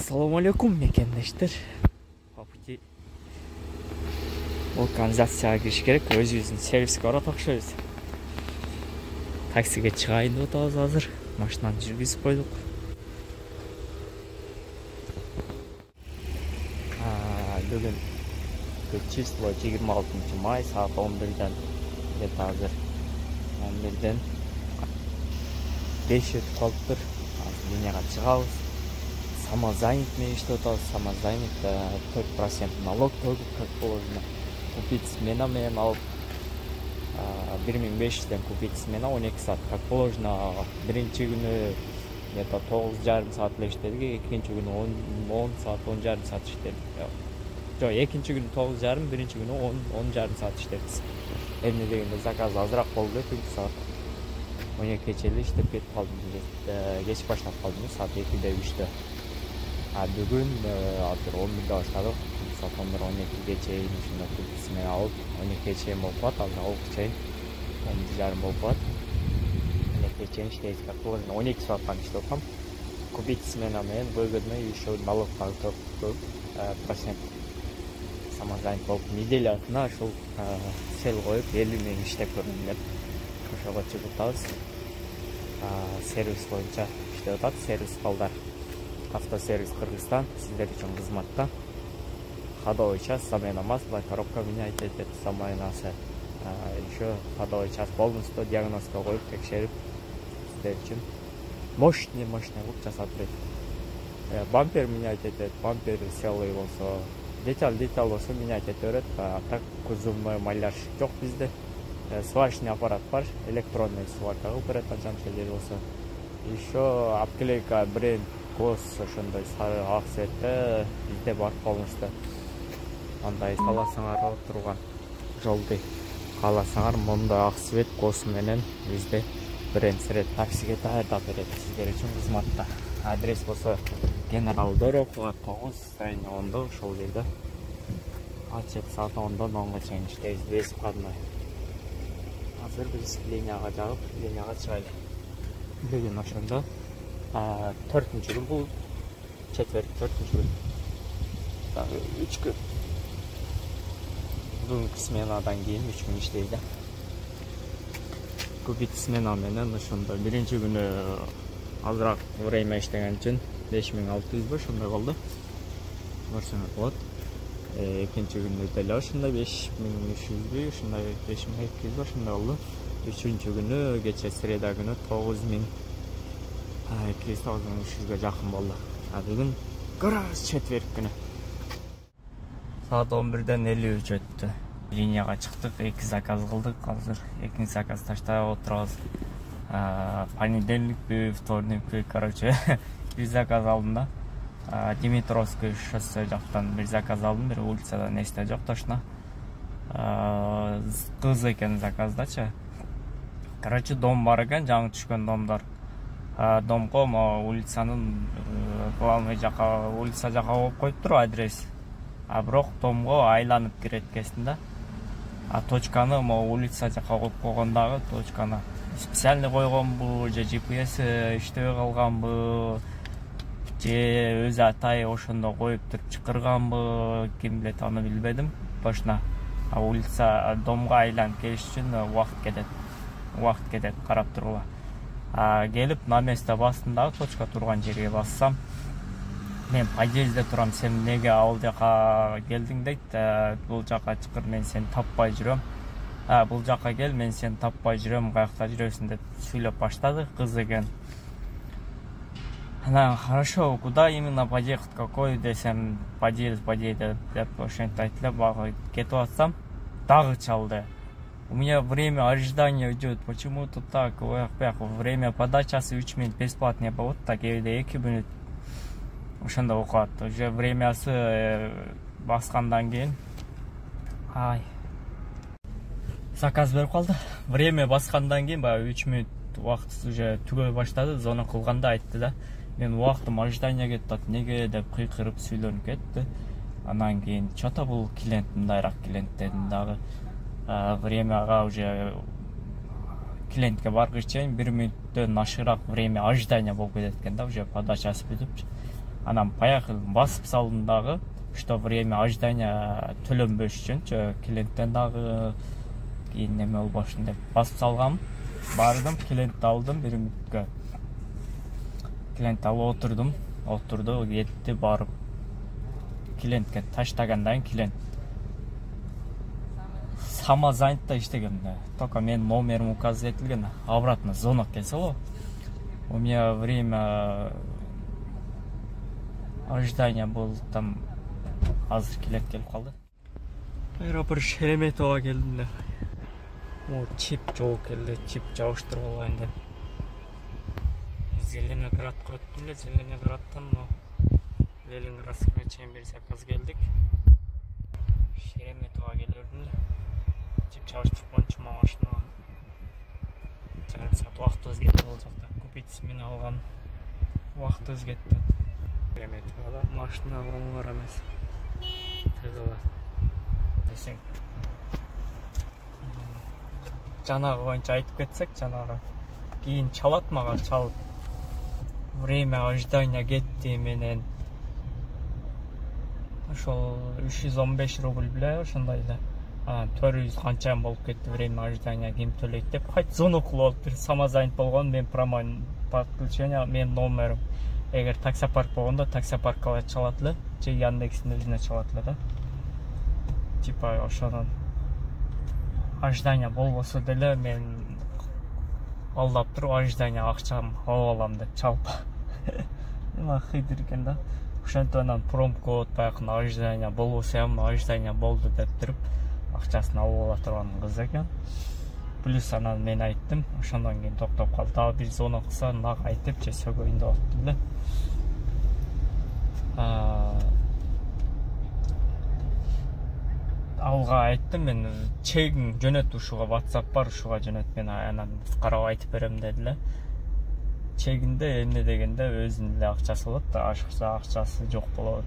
Ассаламу алейкум, мекендештер. По пути ол канализацияға кіріш керек, өзіміздің сервиске барып окшойбуз. Таксиге чыгайын деп атабыз азыр. Машинаны жүргүзүп койдук. Бүгүн число 26 май, саат 11-ден где-то азыр 11-ден 5 өтүп калыптыр. Азыр линияга чыгабыз. Самозанят иштеп атабыз. Самозанят 4% налог төгүп, как положено. Купить смена менен алып 1500-ден купить смена 12 саат, как положено. Биринчи күнү где-то 9,5 саат иштедик, экинчи күнү 10 саат, 10,5 саат иштедик. Жок, экинчи күнү 9,5, биринчи күнү 10,5 саат иштедик. Эмне дегенде заказ азыраак болду, çünkü саат 12 чейин иштеп кетип калдым. Кеч баштап калдым, саат 2-де 3-тө. Бүгүн азыр 11-де баштадык. Саат 11-12-ге чейин ушундай купить алып, 12-ге чейин болуп калат, азыр 6-га чейин 11:30 болуп калат. 12-ге чейин иштейбиз, как положено. 12 сааттан иштеп атам. Купить смена менен выгодно, еще налог көп процент. Самозанят болуп неделясына ушул сел коюп 50 миң иштеп көргүм деп ошого чыгып атабыз. Сервис боюнча иштеп атат. Сервис балдар. Автосервис Кыргызстан сиздер үчүн кызматта. Ходовой час, замена масла, коробка менять, самоинасы. Еще ходовой час полностью диагностика коюп, текшерип сиздер үчүн мощный кылып жасап берет. Бампер менять этет, бампер целый болсо, деталь болсо менять ете берет. Так кузовной маляж жок бизде. Сварочный аппарат бар, электронный сварка кылып берет, жанчелер болсо. Еще обклейка бренд кос ошондой сары ак цветте бизде бар полностью. Андай кааласаңар отурган жолду кааласаңар мондай ак цвет кос менен бизде бренд сред таксиге даярдап берет сиздер үчүн кызматта. Адрес болсо Генерал Дорохова 9 строение 10 ошол жерде. Ачык саат 10-дан 10-га чейин иштейбиз, без входной. Азыр биз линияга жагып, линияга чыгайлы. Бүгүн ошондо 4-күн бул четверг 4-күн. Дагы 3 күн. Бүгүнкү сменадан кийин 3 күн иштейбиз да. Купить смена менен ошондо биринчи күнү азыраак время иштеген үчүн 5600 ба ошондой болду. Көрсөңөр болот. Экинчи күнү деле ошондой 5300 ошондой 5200 ба ошондой болду. Үчүнчү күнү кече среда күнү 9200-9300га жакын болду. Бүгүн көрөбүз четверг күнү. Саат 11-ден 53 өттү. Линияга чыктык, 2 заказ кылдык. Азыр 2 заказ таштап отурабыз. Понедельник, вторник, короче, 1 заказ алдым да. Димитровский шоссе жактан 1 заказ алдым, бир улицадан эсте жок точно. Кыз экен заказдачы. Короче, дом бар экен, жаңы түшкөн домдор. Домго улицанын главный жака, улица жака коюп коюптур адрес. Бирок домго айланып кирет экенсиң да. Точканы улица жака коюп койгондагы точканы специальный койгонбу, же GPS иштебей калганбы, же өзү атай ошондо коюп туруп чакырганбы, ким билет, аны билбедим точно. Улица домго айланып келиш үчүн убакыт кетет карап тургула. Келип на место бастым дагы, точка турган жерге бассам, мен подъездде турам, сен неге ал жака келдиң дейт. Бул жака чакыр, мен сени таппай жүрөм. Бул жака кел, мен сени таппай жүрөм, каякта жүрөсүң деп сүйлөп баштады, кыз экен. Хорошо, куда именно подъехать, какой десем, подъезд деп ошентип айтылып кетип атсам, дагы чалды. У меня время ожидания идет, почему-то так, время подачасы 3 минут бесплатно болот, так эле 2 минут ошондо окуат. Уже времясы баскандан кийин заказ берип калды. Время баскандан кийин баягы 3 минут убакыт уже түгөй баштады, звонок кылганда айтты да. Мен убактым ожидания кетип атат, неге деп кыйкырып сүйлөнүп кетти. Анан кийин чото бул клиент мындайраак клиент дедим дагы. Времяга уже клиентке баргыч чейин 1 мүнөттөн ашыраак время ожидания болуп кетет экен да, уже подачасы бүтүп. Анан баягы басып салдым дагы, что время ожидания төлөнбөш үчүн, клиенттен дагы кийин неме болбошун деп басып салгам. Бардым, клиентти алдым, бир мүнөткө. Клиент алып отурду, кетти, барып клиентке таштагандан кийин клиент самозанятта иштеген. Только менин номерим указан этилген, обратно звонок келсе го. У меня время ожидания был там, азыр клиент келип калды. Аэропорт Шереметова келдим да. Чип жол келди, чип жабыштырып алайын деп. Зеленоградка өттүм эле, Зеленоградтан Ленинградская чейин бир заказ келдик. Шереметова келдим эле. Чип жабыштырып койчу машинага. Жарым саат убактыбыз кетти ал жакта. Купить смени алган. Убактыбыз кетти. Шереметовада машина оңгор эмес. Тыгыла. Десең. Жанагы боюнча айтып кетсек, жанагы кийин чалат мага, чалып. Время ожидания кетти менен. Ошол 315 рубль беле, ошондой эле. 400 канча болуп кетти время ожидания, ким төлөйт деп. Кайт звонок кылып бир самозанят болгон, мен промой подключение, мен номерим. Эгер таксопарк болгондо таксопаркка чалат эле, же Яндекстин өзүнө чалат эле да. Типа ошонун ожидания болбосо деле мен алдап туруп ожидания акчам алып алам деп чалып. Эме хыйдыр экен да. Ошентип анан промкод баягы ожидания болбосо ham ожидания болду деп туруп акчасын алып ала турган кыз экен. Плюс анан мен айттым, ошондон кийин токтоп калды. Дагы бир звонок кылса, нак айтып, же сөгөйүн деп атты эле. Алга айттым, мен чегин жөнөт, ушуга WhatsApp бар, ушуга жөнөт, мен анан карап айтып берем деди эле. Чегинде эмне дегенде өзүнүн эле акчасы болот да, ашыкса акчасы жок болот.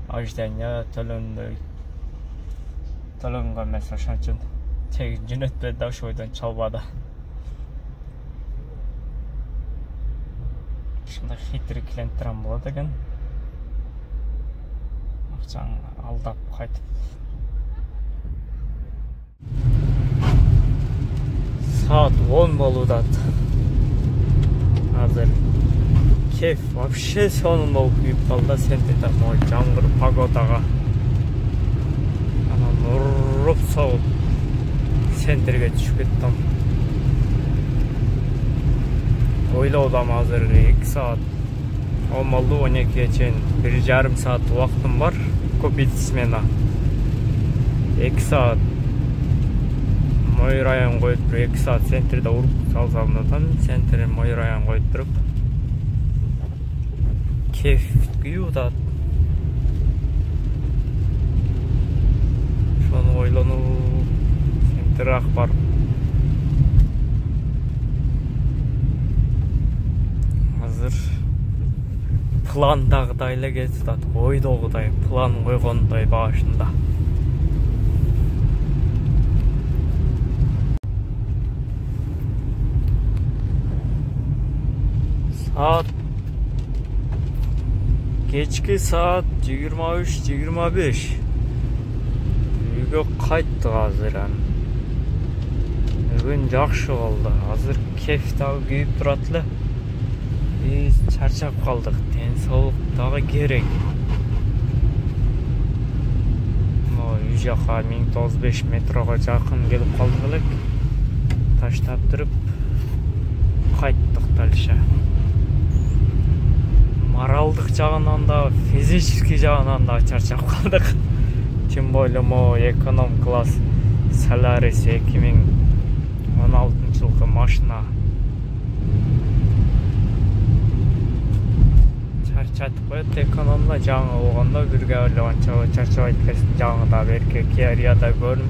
Ожидания төлөнбөй. Төлөнгөн эмес, ошон үчүн чегин жөнөтпөдү да, ошол бойдон чалбады. Ушундай хитрый клиенттер болот экен. Акчаны алдап кайтып. Saat 10 болууда. Азыр кеф вообще сонун болуп күйүп калды, сентете мой жамгыр погодага. Анан уруп соғып центрге түшүп кеттим. Ойлоодам азыр 2 саат. Олмалду 12-ге чейин 1,5 саат убактым бар. Купить смена. 2 саат. Мой район коюп, 2 саат центрде уруп салсам да, центр мой район коюп туруп. Кеф күйүп. Ошону ойлонуп, центрак бар. Азыр пландагыдай эле кетип атат, ойдогудай, план койгондой башында. Кечки саат 23-25. Үйгө кайттык азыр. Бүгүн жакшы болду. Азыр кеф дагы күйүп турат эле. Биз чарчап калдык. Ден соолук дагы керек. Үй жака 1095 метрого жакын келип калдык элек. Таштап туруп кайттык дальше. Моралдык жагынан да, физический жагынан да чарчап калдык. Тем более эконом класс Solaris 2016 жылкы машина. Чарчатып коет экономда, жаңы болгондо бирге ойлогончо чарчабайт экенсиң. Жаңыда берке Kia-да көрдүм.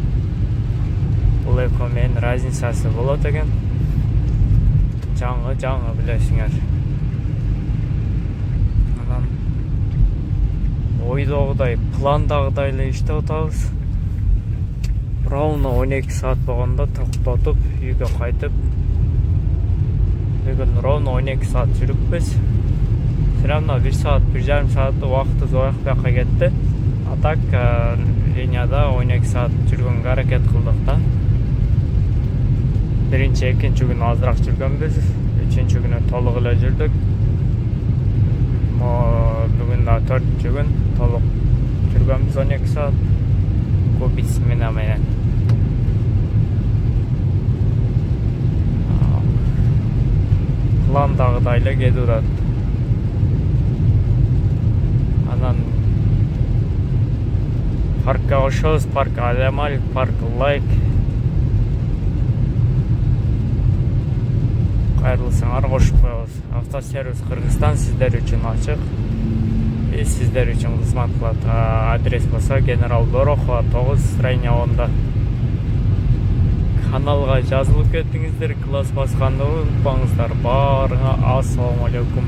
Бул экомен разницасы болот экен. Жаңы билесиңер. Ойдогудай, пландагыдай эле иштеп атабыз. Ровно 12 саат болгондо токтотуп, үйгө кайтып. Бүгүн ровно 12 саат жүрүппүз. все равно 1 saat 1,5 saat убактыбыз ояк бияка кетти. А так линияда 12 saat жүргөнгө аракет кылдык да. Биринчи, экинчи күнү азыраак жүргөнбүз, үчүнчү күнү толук эле жүрдүк. Бүгүн да 4-чү күн толук жүргөнбүз 12 saat. Көп смена менен. Пландагыдай эле кетип атат. Анан паркка ошобуз, парк Алямаль, парк Лайк. Кайрылсаңар кошуп коебуз. Автосервис Кыргызстан сиздер үчүн ачык. Сиздер үчүн кызмат кылат. Адрес болсо Генерал Дорохова 9 строение 10-да. Каналга жазылып кеттиңиздер, класс басканды унутпаңыздар. Баарыңа ассаламу алейкум.